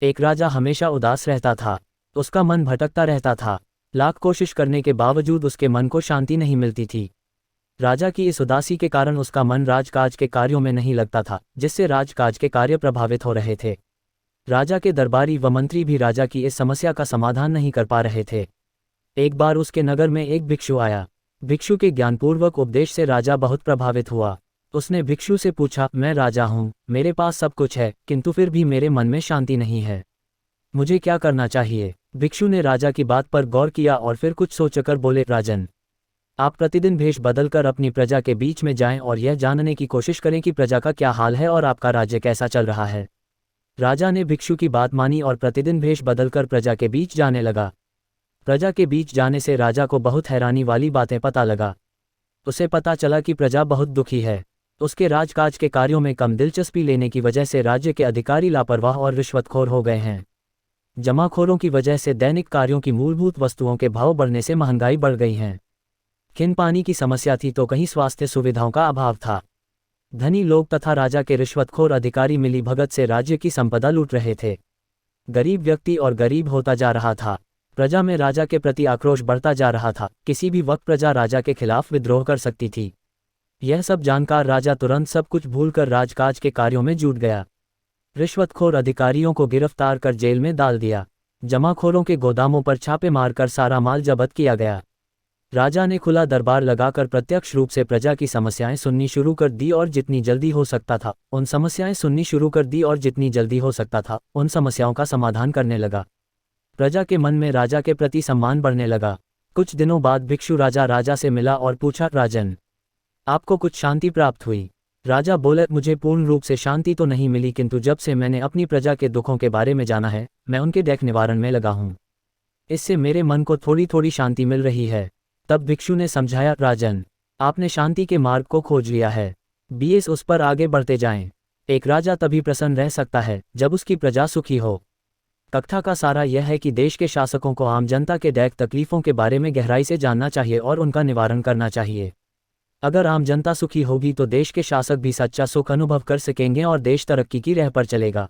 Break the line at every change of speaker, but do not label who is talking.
एक राजा हमेशा उदास रहता था। उसका मन भटकता रहता था। लाख कोशिश करने के बावजूद उसके मन को शांति नहीं मिलती थी। राजा की इस उदासी के कारण उसका मन राजकाज के कार्यों में नहीं लगता था, जिससे राजकाज के कार्य प्रभावित हो रहे थे। राजा के दरबारी व मंत्री भी राजा की इस समस्या का समाधान नहीं कर पा रहे थे। एक बार उसके नगर में एक भिक्षु आया। भिक्षु के ज्ञानपूर्वक उपदेश से राजा बहुत प्रभावित हुआ। उसने भिक्षु से पूछा, मैं राजा हूँ, मेरे पास सब कुछ है, किंतु फिर भी मेरे मन में शांति नहीं है। मुझे क्या करना चाहिए? भिक्षु ने राजा की बात पर गौर किया और फिर कुछ सोचकर बोले, राजन, आप प्रतिदिन भेष बदलकर अपनी प्रजा के बीच में जाएं और यह जानने की कोशिश करें कि प्रजा का क्या हाल है और आपका राज्य कैसा चल रहा है। राजा ने भिक्षु की बात मानी और प्रतिदिन भेष बदलकर प्रजा के बीच जाने लगा। प्रजा के बीच जाने से राजा को बहुत हैरानी वाली बातें पता लगा। उसे पता चला कि प्रजा बहुत दुखी है। उसके राजकाज के कार्यों में कम दिलचस्पी लेने की वजह से राज्य के अधिकारी लापरवाह और रिश्वतखोर हो गए हैं। जमाखोरों की वजह से दैनिक कार्यों की मूलभूत वस्तुओं के भाव बढ़ने से महंगाई बढ़ गई है। खिन पानी की समस्या थी तो कहीं स्वास्थ्य सुविधाओं का अभाव था। धनी लोग तथा राजा के रिश्वतखोर अधिकारी मिली भगत से राज्य की संपदा लूट रहे थे। गरीब व्यक्ति और गरीब होता जा रहा था। प्रजा में राजा के प्रति आक्रोश बढ़ता जा रहा था। किसी भी वक्त प्रजा राजा के खिलाफ विद्रोह कर सकती थी। यह सब जानकर राजा तुरंत सब कुछ भूलकर राजकाज के कार्यों में जुट गया। रिश्वतखोर अधिकारियों को गिरफ्तार कर जेल में डाल दिया। जमाखोरों के गोदामों पर छापे मारकर सारा माल जब्त किया गया। राजा ने खुला दरबार लगाकर प्रत्यक्ष रूप से प्रजा की समस्याएं सुननी शुरू कर दी और जितनी जल्दी हो सकता था उन समस्याओं का समाधान करने लगा। प्रजा के मन में राजा के प्रति सम्मान बढ़ने लगा। कुछ दिनों बाद भिक्षु राजा से मिला और पूछा, राजन, आपको कुछ शांति प्राप्त हुई? राजा बोले, मुझे पूर्ण रूप से शांति तो नहीं मिली, किंतु जब से मैंने अपनी प्रजा के दुखों के बारे में जाना है, मैं उनके दैख निवारण में लगा हूँ। इससे मेरे मन को थोड़ी थोड़ी शांति मिल रही है। तब भिक्षु ने समझाया, राजन, आपने शांति के मार्ग को खोज लिया है, बीएस उस पर आगे बढ़ते जाएं। एक राजा तभी प्रसन्न रह सकता है जब उसकी प्रजा सुखी हो। कथा का सारा यह है कि देश के शासकों को आम जनता के दैख तकलीफों के बारे में गहराई से जानना चाहिए और उनका निवारण करना चाहिए। अगर आम जनता सुखी होगी तो देश के शासक भी सच्चा सुख अनुभव कर सकेंगे और देश तरक्की की राह पर चलेगा।